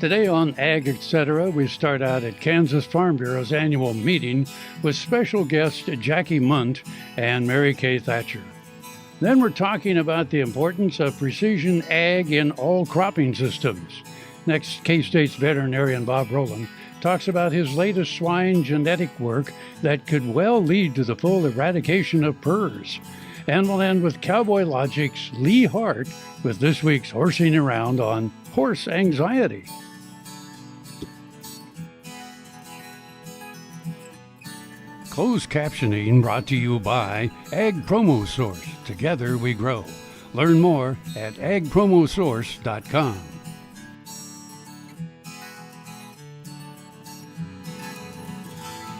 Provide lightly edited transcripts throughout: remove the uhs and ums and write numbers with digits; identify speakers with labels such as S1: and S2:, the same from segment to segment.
S1: Today on AGetc, we start out at Kansas Farm Bureau's annual meeting with special guest Jackie Mundt and Mary Kay Thatcher. Then we're talking about the importance of precision ag in all cropping systems. Next, K-State's veterinarian Bob Rowland talks about his latest swine genetic work that could well lead to the full eradication of PRRS. And we'll end with Cowboy Logic's Lee Hart with this week's Horsing Around on horse anxiety. Closed captioning brought to you by Ag Promo Source. Together we grow. Learn more at agpromosource.com.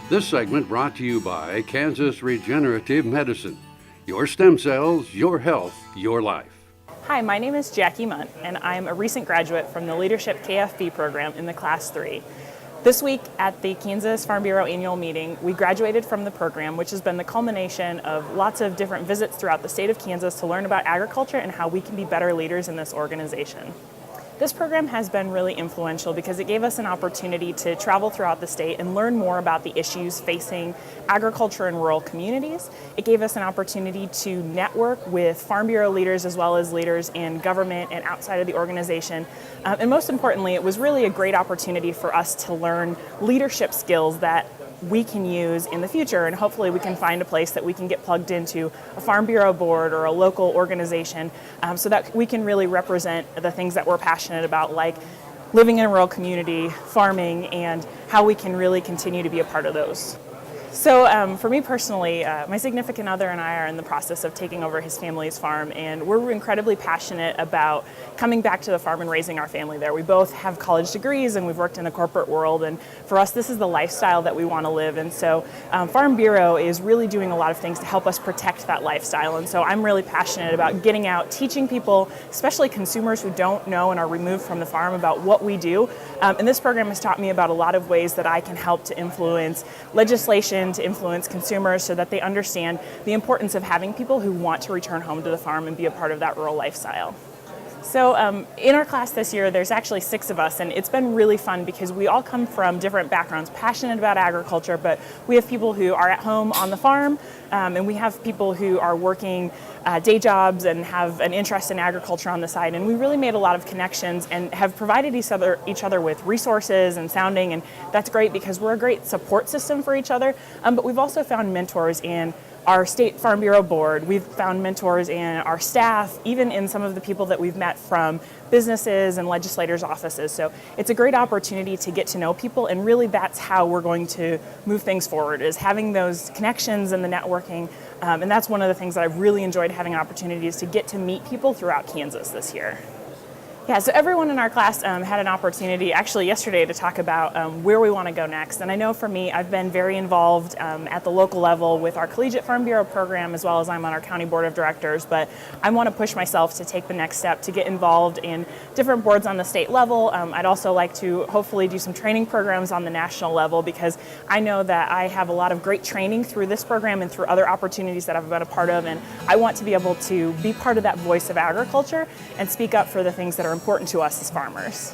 S1: This segment brought to you by Kansas Regenerative Medicine. Your stem cells, your health, your life.
S2: Hi, my name is Jackie Mundt, and I'm a recent graduate from the Leadership KFB program in the Class 3. This week at the Kansas Farm Bureau annual meeting, we graduated from the program, which has been the culmination of lots of different visits throughout the state of Kansas to learn about agriculture and how we can be better leaders in this organization. This program has been really influential because it gave us an opportunity to travel throughout the state and learn more about the issues facing agriculture in rural communities. It gave us an opportunity to network with Farm Bureau leaders as well as leaders in government and outside of the organization. And most importantly, it was really a great opportunity for us to learn leadership skills that we can use in the future, and hopefully we can find a place that we can get plugged into a Farm Bureau board or a local organization so that we can really represent the things that we're passionate about, like living in a rural community, farming, and how we can really continue to be a part of those. So for me personally, my significant other and I are in the process of taking over his family's farm, and we're incredibly passionate about coming back to the farm and raising our family there. We both have college degrees and we've worked in the corporate world, and for us this is the lifestyle that we want to live. And so Farm Bureau is really doing a lot of things to help us protect that lifestyle, and so I'm really passionate about getting out, teaching people, especially consumers who don't know and are removed from the farm, about what we do. And this program has taught me about a lot of ways that I can help to influence legislation, to influence consumers so that they understand the importance of having people who want to return home to the farm and be a part of that rural lifestyle. So in our class this year, there's actually 6 of us, and it's been really fun because we all come from different backgrounds, passionate about agriculture, but we have people who are at home on the farm, and we have people who are working day jobs and have an interest in agriculture on the side. And we really made a lot of connections and have provided each other with resources and sounding, and that's great because we're a great support system for each other. But we've also found mentors in our State Farm Bureau board. We've found mentors in our staff, even in some of the people that we've met from businesses and legislators' offices. So it's a great opportunity to get to know people, and really that's how we're going to move things forward, is having those connections and the networking. And that's one of the things that I've really enjoyed having an opportunity, is to get to meet people throughout Kansas this year. Yeah, so everyone in our class had an opportunity actually yesterday to talk about where we want to go next. And I know for me, I've been very involved at the local level with our Collegiate Farm Bureau program, as well as I'm on our county board of directors. But I want to push myself to take the next step to get involved in different boards on the state level. I'd also like to hopefully do some training programs on the national level, because I know that I have a lot of great training through this program and through other opportunities that I've been a part of. And I want to be able to be part of that voice of agriculture and speak up for the things that are important to us as farmers.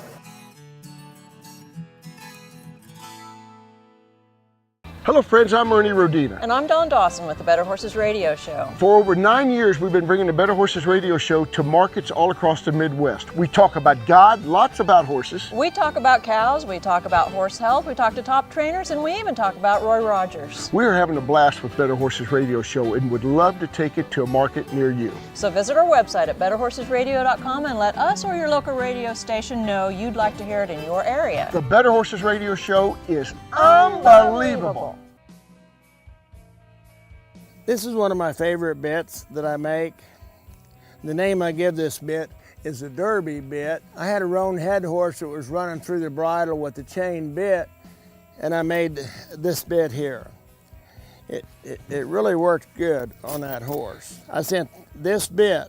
S3: Hello friends, I'm Ernie Rodina.
S4: And I'm Dawn Dawson with the Better Horses Radio Show.
S3: For over 9 years, we've been bringing the Better Horses Radio Show to markets all across the Midwest. We talk about God, lots about horses.
S4: We talk about cows, we talk about horse health, we talk to top trainers, and we even talk about Roy Rogers.
S3: We're having a blast with Better Horses Radio Show and would love to take it to a market near you.
S4: So visit our website at betterhorsesradio.com and let us or your local radio station know you'd like to hear it in your area.
S3: The Better Horses Radio Show is unbelievable.
S5: This is one of my favorite bits that I make. The name I give this bit is the Derby bit. I had a roan head horse that was running through the bridle with the chain bit, and I made this bit here. It really worked good on that horse. I sent this bit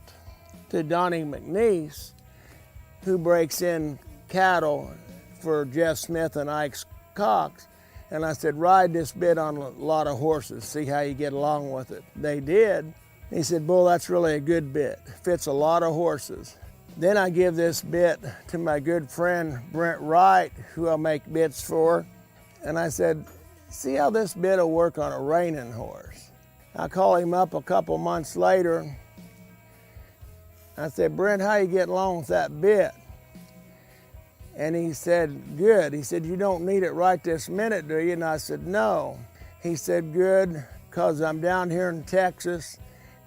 S5: to Donnie McNeese, who breaks in cattle for Jeff Smith and Ike Cox. And I said, ride this bit on a lot of horses, see how you get along with it. They did. He said, Bull, that's really a good bit. Fits a lot of horses. Then I give this bit to my good friend Brent Wright, who I make bits for. And I said, see how this bit will work on a reining horse. I call him up a couple months later. I said, Brent, how you get along with that bit? And he said, good. He said, you don't need it right this minute, do you? And I said, no. He said, good, because I'm down here in Texas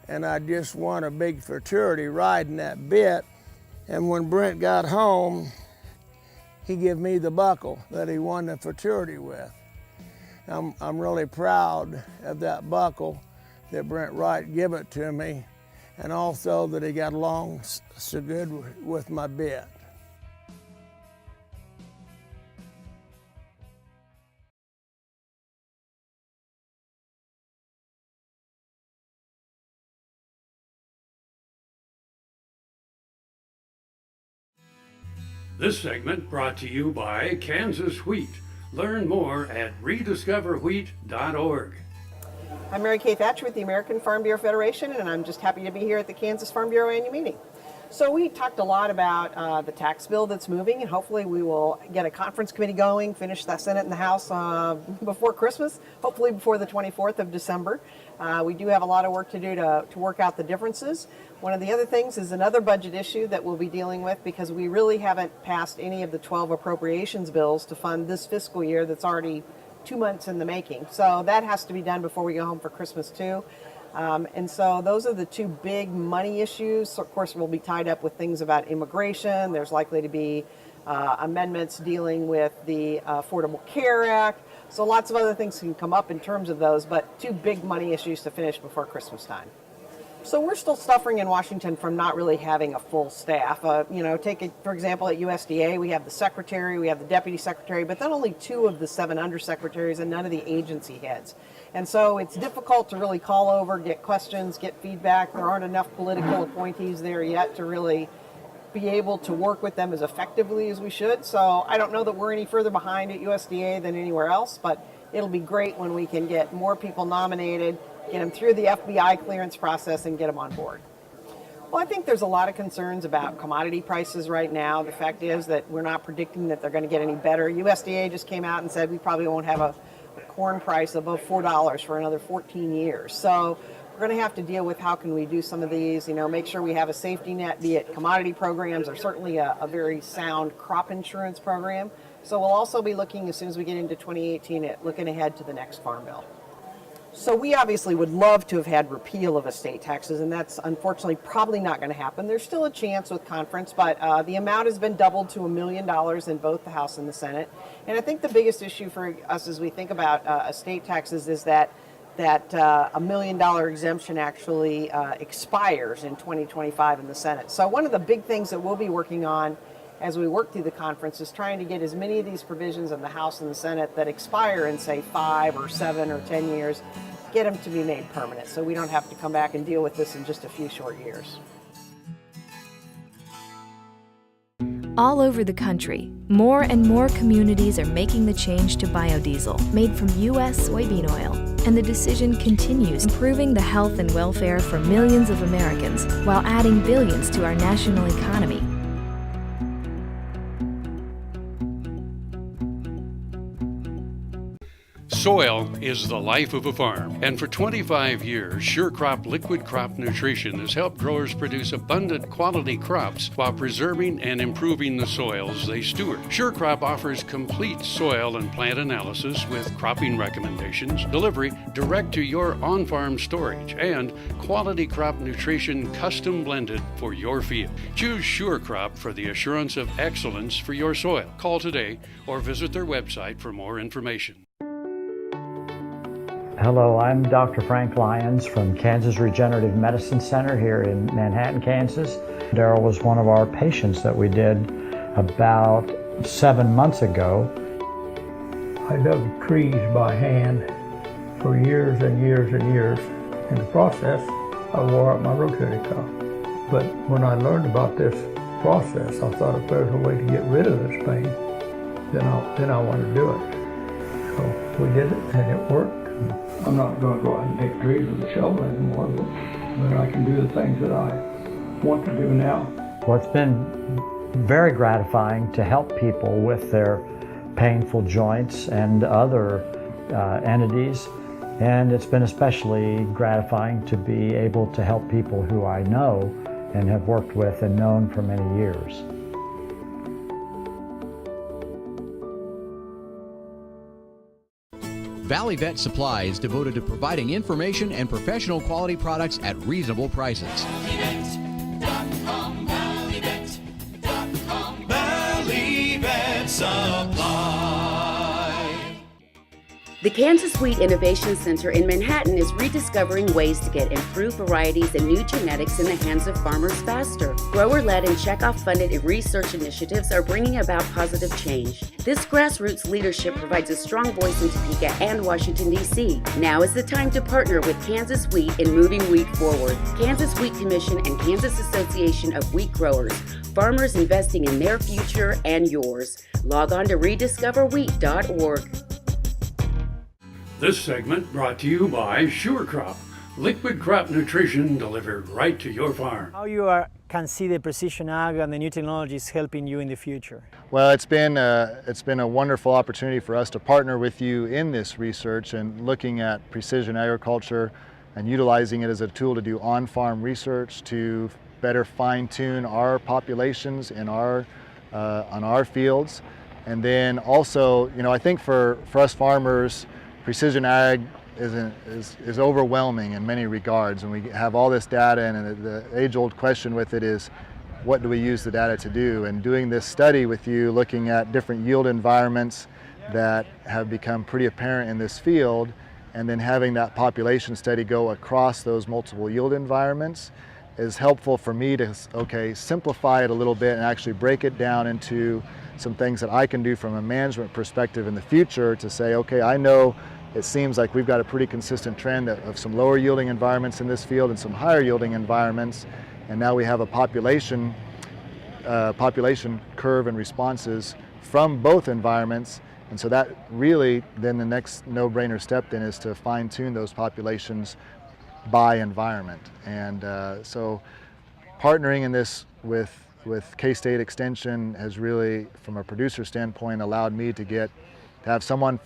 S5: and I just won a big futurity riding that bit. And when Brent got home, he gave me the buckle that he won the futurity with. I'm really proud of that buckle that Brent Wright gave it to me, and also that he got along so good with my bit.
S1: This segment brought to you by Kansas Wheat. Learn more at rediscoverwheat.org.
S6: I'm Mary Kay Thatcher with the American Farm Bureau Federation, and I'm just happy to be here at the Kansas Farm Bureau annual meeting. So we talked a lot about the tax bill that's moving, and hopefully we will get a conference committee going, finish the Senate and the House before Christmas, hopefully before the 24th of December. We do have a lot of work to do to work out the differences. One of the other things is another budget issue that we'll be dealing with, because we really haven't passed any of the 12 appropriations bills to fund this fiscal year that's already 2 months in the making. So that has to be done before we go home for Christmas too. And so those are the two big money issues. So of course, we'll be tied up with things about immigration. There's likely to be amendments dealing with the Affordable Care Act. So lots of other things can come up in terms of those, but two big money issues to finish before Christmas time. So we're still suffering in Washington from not really having a full staff. Take it, for example, at USDA, we have the secretary, we have the deputy secretary, but then only 2 of the 7 undersecretaries and none of the agency heads. And so it's difficult to really call over, get questions, get feedback. There aren't enough political appointees there yet to really be able to work with them as effectively as we should. So I don't know that we're any further behind at USDA than anywhere else, but it'll be great when we can get more people nominated, get them through the FBI clearance process, and get them on board. Well, I think there's a lot of concerns about commodity prices right now. The fact is that we're not predicting that they're going to get any better. USDA just came out and said we probably won't have a corn price above $4 for another 14 years. So we're going to have to deal with how can we do some of these, make sure we have a safety net, be it commodity programs or certainly a very sound crop insurance program. So we'll also be looking, as soon as we get into 2018, at looking ahead to the next farm bill. So we obviously would love to have had repeal of estate taxes, and that's unfortunately probably not going to happen. There's still a chance with conference, but the amount has been doubled to $1 million in both the House and the Senate. And I think the biggest issue for us as we think about estate taxes is that $1 million exemption actually expires in 2025 in the Senate. So one of the big things that we'll be working on as we work through the conference is trying to get as many of these provisions in the House and the Senate that expire in, say, 5 or 7 or 10 years, get them to be made permanent so we don't have to come back and deal with this in just a few short years.
S7: All over the country, more and more communities are making the change to biodiesel made from U.S. soybean oil. And the decision continues, improving the health and welfare for millions of Americans while adding billions to our national economy.
S1: Soil is the life of a farm, and for 25 years, SureCrop Liquid Crop Nutrition has helped growers produce abundant quality crops while preserving and improving the soils they steward. SureCrop offers complete soil and plant analysis with cropping recommendations, delivery direct to your on-farm storage, and quality crop nutrition custom blended for your field. Choose SureCrop for the assurance of excellence for your soil. Call today or visit their website for more information.
S8: Hello, I'm Dr. Frank Lyons from Kansas Regenerative Medicine Center here in Manhattan, Kansas. Daryl was one of our patients that we did about 7 months ago.
S9: I dug trees by hand for years and years and years. In the process, I wore out my rotator cuff. But when I learned about this process, I thought if there's a way to get rid of this pain, then I want to do it. So we did it and it worked. I'm not going to go out and take trees with a shovel anymore, but I can do the things that I want to do now
S8: Well, it's been very gratifying to help people with their painful joints and other entities. And it's been especially gratifying to be able to help people who I know and have worked with and known for many years.
S10: Valley Vet Supply is devoted to providing information and professional quality products at reasonable prices.
S11: Valley Vet Supply.
S12: The Kansas Wheat Innovation Center in Manhattan is rediscovering ways to get improved varieties and new genetics in the hands of farmers faster. Grower-led and checkoff-funded research initiatives are bringing about positive change. This grassroots leadership provides a strong voice in Topeka and Washington, D.C. Now is the time to partner with Kansas Wheat in moving wheat forward. Kansas Wheat Commission and Kansas Association of Wheat Growers. Farmers investing in their future and yours. Log on to rediscoverwheat.org.
S1: This segment brought to you by SureCrop, liquid crop nutrition delivered right to your farm.
S5: How you can see the precision ag and the new technologies helping you in the future?
S13: Well, it's been a wonderful opportunity for us to partner with you in this research and looking at precision agriculture and utilizing it as a tool to do on-farm research to better fine-tune our populations in on our fields. And then also, I think for us farmers, precision ag is overwhelming in many regards, and we have all this data, and the age-old question with it is, what do we use the data to do? And doing this study with you, looking at different yield environments that have become pretty apparent in this field, and then having that population study go across those multiple yield environments is helpful for me to, simplify it a little bit and actually break it down into some things that I can do from a management perspective in the future to say, I know it seems like we've got a pretty consistent trend of some lower yielding environments in this field and some higher yielding environments, and now we have a population curve and responses from both environments, and so that really then the next no-brainer step then is to fine-tune those populations by environment. And so partnering in this with K-State Extension has really, from a producer standpoint, allowed me to have someone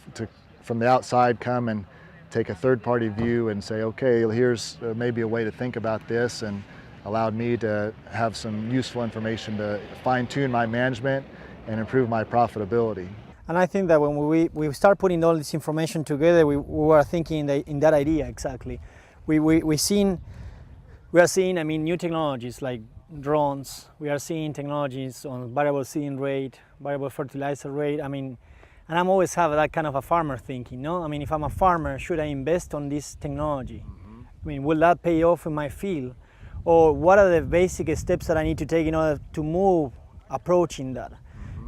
S13: from the outside come and take a third-party view and say, here's maybe a way to think about this, and allowed me to have some useful information to fine-tune my management and improve my profitability.
S5: And I think that when we start putting all this information together, we were thinking in that idea exactly. We are seeing new technologies like drones. We are seeing technologies on variable seeding rate, variable fertilizer rate. And I'm always have that kind of a farmer thinking, no? If I'm a farmer, should I invest on this technology? Will that pay off in my field? Or what are the basic steps that I need to take in order to move approaching that?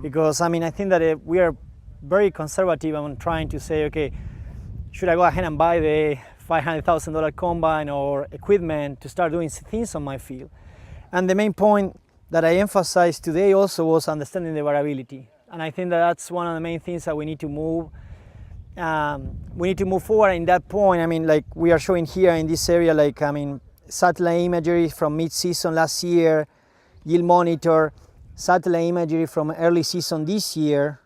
S5: Because I think that we are very conservative on trying to say, should I go ahead and buy the $500,000 combine or equipment to start doing things on my field? And the main point that I emphasized today also was understanding the variability. And I think that that's one of the main things that we need to move. We need to move forward in that point. Like we are showing here in this area, satellite imagery from mid-season last year, yield monitor, satellite imagery from early season this year,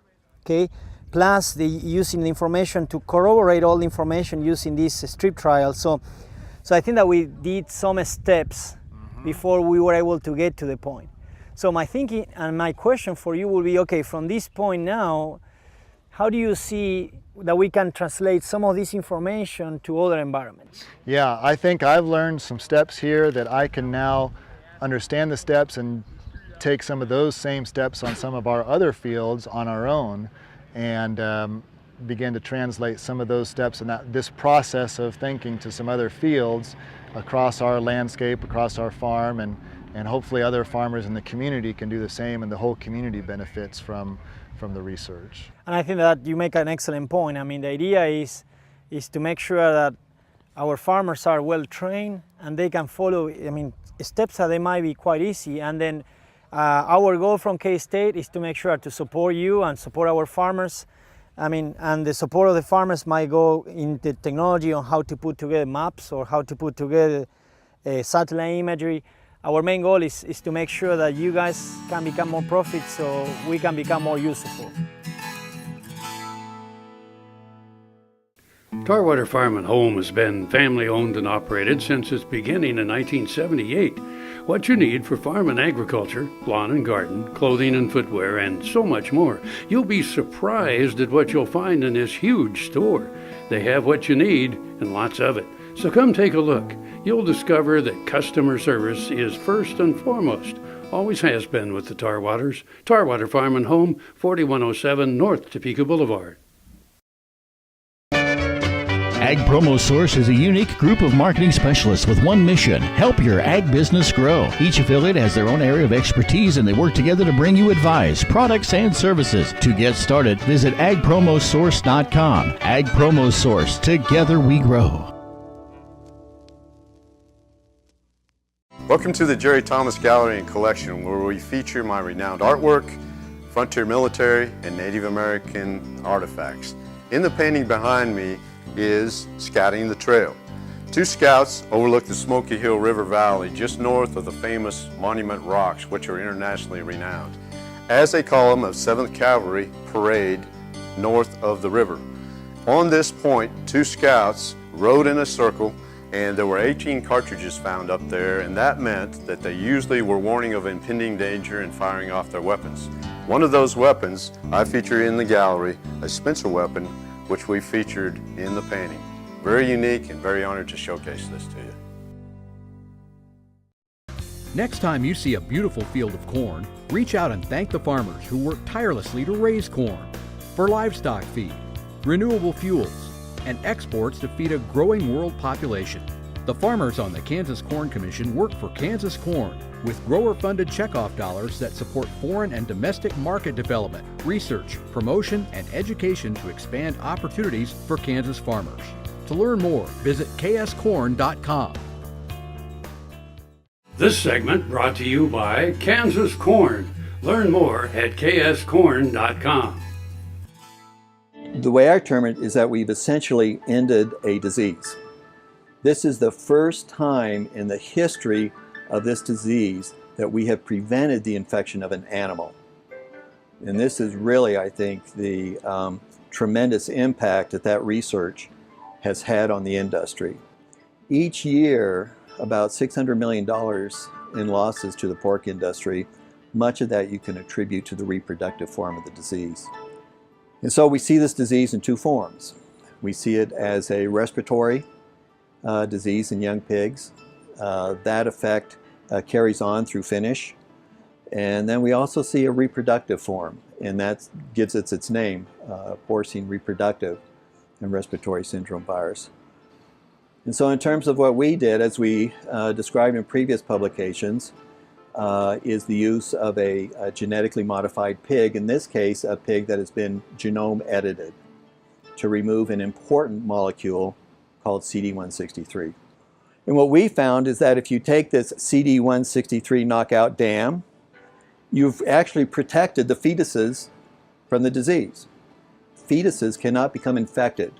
S5: plus using the information to corroborate all the information using this strip trial. So I think that we did some steps before we were able to get to the point. So my thinking and my question for you will be, from this point now, how do you see that we can translate some of this information to other environments?
S13: Yeah, I think I've learned some steps here that I can now understand the steps and take some of those same steps on some of our other fields on our own, and begin to translate some of those steps and this process of thinking to some other fields across our landscape, across our farm, and hopefully other farmers in the community can do the same, and the whole community benefits from the research.
S5: And I think that you make an excellent point. The idea is to make sure that our farmers are well trained and they can follow steps that they might be quite easy. And then our goal from K-State is to make sure to support you and support our farmers. And the support of the farmers might go in the technology on how to put together maps or how to put together satellite imagery.
S14: Our main goal is to make sure that you guys can become more profit so we can become more useful.
S1: Tarwater Farm and Home has been family owned and operated since its beginning in 1978. What you need for farm and agriculture, lawn and garden, clothing and footwear, and so much more. You'll be surprised at what you'll find in this huge store. They have what you need and lots of it. So come take a look. You'll discover that customer service is first and foremost. Always has been with the Tarwaters. Tarwater Farm and Home, 4107 North Topeka Boulevard.
S15: Ag Promo Source is a unique group of marketing specialists with one mission: help your ag business grow. Each affiliate has their own area of expertise, and they work together to bring you advice, products, and services. To get started, visit agpromosource.com. Ag Promo Source. Together we grow.
S16: Welcome to the Jerry Thomas Gallery and Collection, where we feature my renowned artwork, frontier military, and Native American artifacts. In the painting behind me is Scouting the Trail. Two scouts overlook the Smoky Hill River Valley just north of the famous Monument Rocks, which are internationally renowned, as a column of 7th Cavalry parade north of the river. On this point, two scouts rode in a circle, and there were 18 cartridges found up there, and that meant that they usually were warning of impending danger and firing off their weapons. One of those weapons I feature in the gallery, a Spencer weapon, which we featured in the painting. Very unique and very honored to showcase this to you.
S10: Next time you see a beautiful field of corn, reach out and thank the farmers who work tirelessly to raise corn for livestock feed, renewable fuels, and exports to feed a growing world population. The farmers on the Kansas Corn Commission work for Kansas Corn with grower-funded checkoff dollars that support foreign and domestic market development, research, promotion, and education to expand opportunities for Kansas farmers. To learn more, visit kscorn.com.
S1: This segment brought to you by Kansas Corn. Learn more at kscorn.com.
S17: The way I term it is that we've essentially ended a disease. This is the first time in the history of this disease that we have prevented the infection of an animal. And this is really, I think, the tremendous impact that research has had on the industry. Each year, about $600 million in losses to the pork industry. Much of that you can attribute to the reproductive form of the disease. And so we see this disease in two forms. We see it as a respiratory disease in young pigs. That effect carries on through finish. And then we also see a reproductive form, and that gives it its name, porcine reproductive and respiratory syndrome virus. And so in terms of what we did, as we described in previous publications, is the use of a genetically modified pig, in this case a pig that has been genome edited, to remove an important molecule called CD163. And what we found is that if you take this CD163 knockout dam, you've actually protected the fetuses from the disease. Fetuses cannot become infected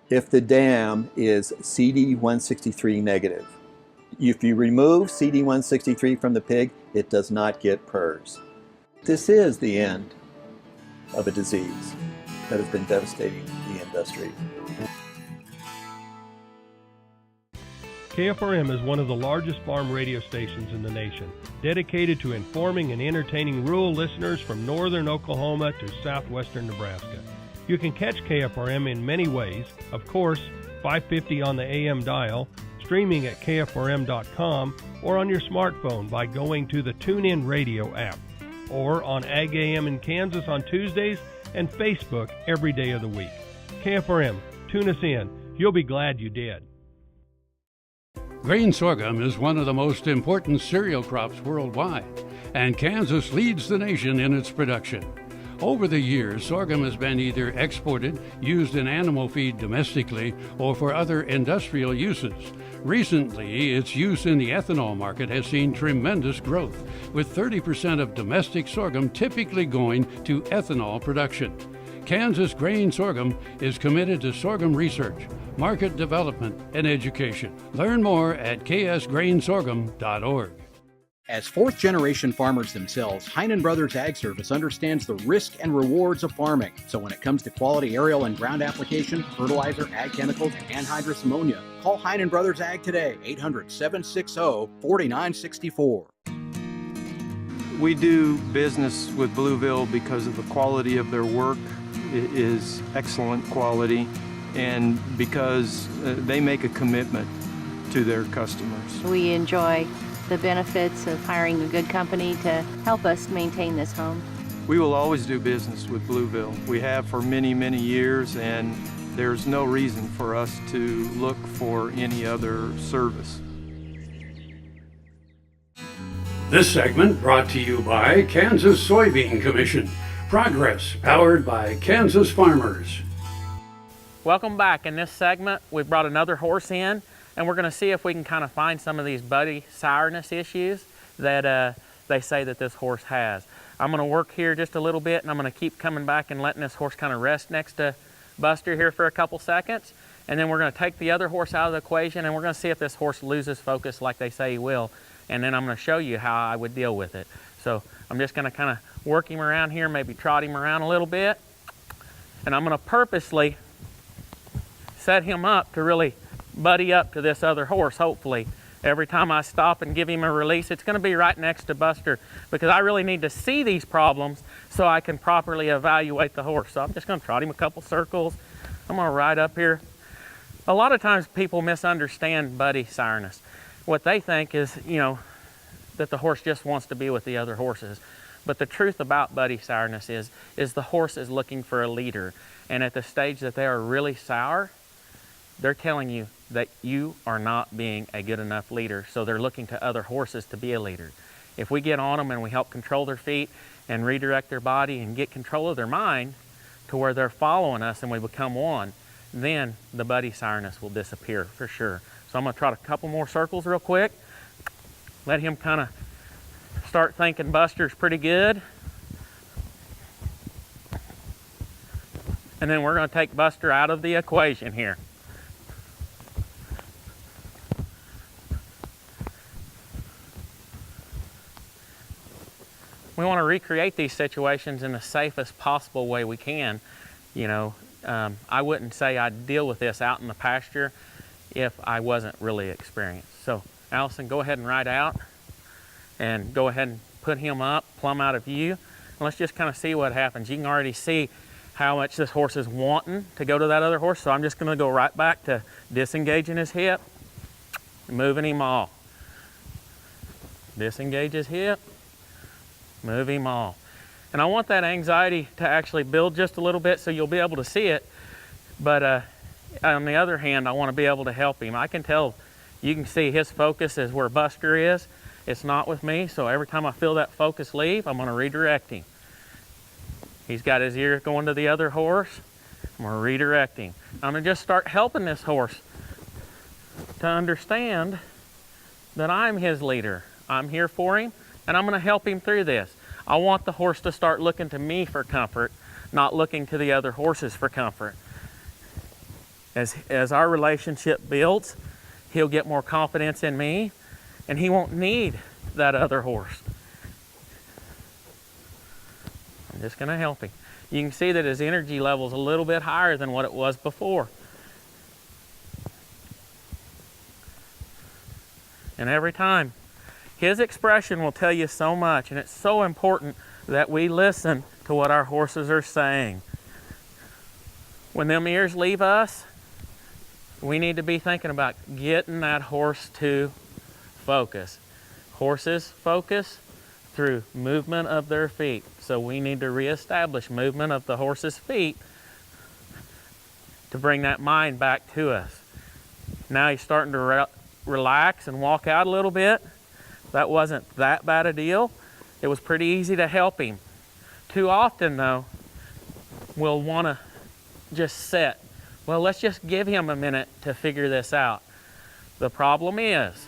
S17: if the dam is CD163 negative. If you remove CD163 from the pig, it does not get PRRS. This is the end of a disease that has been devastating the industry.
S18: KFRM is one of the largest farm radio stations in the nation, dedicated to informing and entertaining rural listeners from northern Oklahoma to southwestern Nebraska. You can catch KFRM in many ways. Of course, 550 on the AM dial, streaming at kfrm.com, or on your smartphone by going to the TuneIn Radio app, or on Ag AM in Kansas on Tuesdays and Facebook every day of the week. KFRM, tune us in. You'll be glad you did.
S1: Grain sorghum is one of the most important cereal crops worldwide, and Kansas leads the nation in its production. Over the years, sorghum has been either exported, used in animal feed domestically, or for other industrial uses. Recently, its use in the ethanol market has seen tremendous growth, with 30% of domestic sorghum typically going to ethanol production. Kansas Grain Sorghum is committed to sorghum research, market development, and education. Learn more at ksgrainsorghum.org.
S10: As fourth-generation farmers themselves, Heinen Brothers Ag Service understands the risk and rewards of farming. So when it comes to quality aerial and ground application, fertilizer, ag chemicals, and anhydrous ammonia, call Heinen Brothers Ag today, 800-760-4964.
S19: We do business with Blueville because of the quality of their work. It is excellent quality, and because they make a commitment to their customers.
S20: We enjoy the benefits of hiring a good company to help us maintain this home.
S19: We will always do business with Blueville. We have for many, many years, and there's no reason for us to look for any other service.
S1: This segment brought to you by Kansas Soybean Commission. Progress powered by Kansas farmers.
S21: Welcome back. In this segment, we've brought another horse in, and we're going to see if we can kind of find some of these buddy sourness issues that they say that this horse has. I'm going to work here just a little bit, and I'm going to keep coming back and letting this horse kind of rest next to Buster here for a couple seconds, and then we're going to take the other horse out of the equation, and we're going to see if this horse loses focus like they say he will, and then I'm going to show you how I would deal with it. So I'm just going to kind of work him around here, maybe trot him around a little bit, and I'm going to purposely set him up to really buddy up to this other horse, hopefully. Every time I stop and give him a release, it's going to be right next to Buster, because I really need to see these problems so I can properly evaluate the horse. So I'm just going to trot him a couple circles. I'm going to ride up here. A lot of times people misunderstand buddy sourness. What they think is, that the horse just wants to be with the other horses. But the truth about buddy sourness is the horse is looking for a leader. And at the stage that they are really sour, they're telling you that you are not being a good enough leader, so they're looking to other horses to be a leader. If we get on them and we help control their feet and redirect their body and get control of their mind to where they're following us and we become one, then the buddy sourness will disappear for sure. So I'm going to trot a couple more circles real quick, let him kind of start thinking Buster's pretty good. And then we're going to take Buster out of the equation here. We want to recreate these situations in the safest possible way we can. I wouldn't say I'd deal with this out in the pasture if I wasn't really experienced. So Allison, go ahead and ride out and go ahead and put him up plumb out of view. And let's just kind of see what happens. You can already see how much this horse is wanting to go to that other horse. So I'm just going to go right back to disengaging his hip, moving him all. Disengage his hip. Move him all. And I want that anxiety to actually build just a little bit so you'll be able to see it. But on the other hand, I want to be able to help him. I can tell, you can see his focus is where Buster is. It's not with me, so every time I feel that focus leave, I'm going to redirect him. He's got his ear going to the other horse. I'm going to redirect him. I'm going to just start helping this horse to understand that I'm his leader. I'm here for him. And I'm going to help him through this. I want the horse to start looking to me for comfort, not looking to the other horses for comfort. As our relationship builds, he'll get more confidence in me, and he won't need that other horse. I'm just going to help him. You can see that his energy level is a little bit higher than what it was before. And every time, his expression will tell you so much, and it's so important that we listen to what our horses are saying. When them ears leave us, we need to be thinking about getting that horse to focus. Horses focus through movement of their feet. So we need to reestablish movement of the horse's feet to bring that mind back to us. Now he's starting to relax and walk out a little bit. That wasn't that bad a deal. It was pretty easy to help him. Too often, though, we'll want to just sit. Well, let's just give him a minute to figure this out. The problem is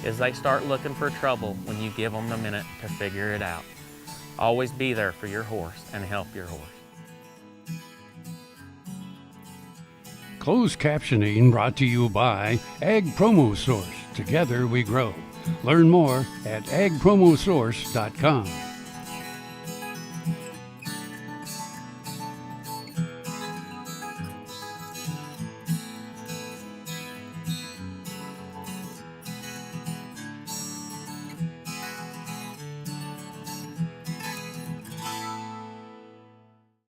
S21: they start looking for trouble when you give them the minute to figure it out. Always be there for your horse and help your horse.
S1: Closed captioning brought to you by Ag Promo Source. Together we grow. Learn more at agpromosource.com.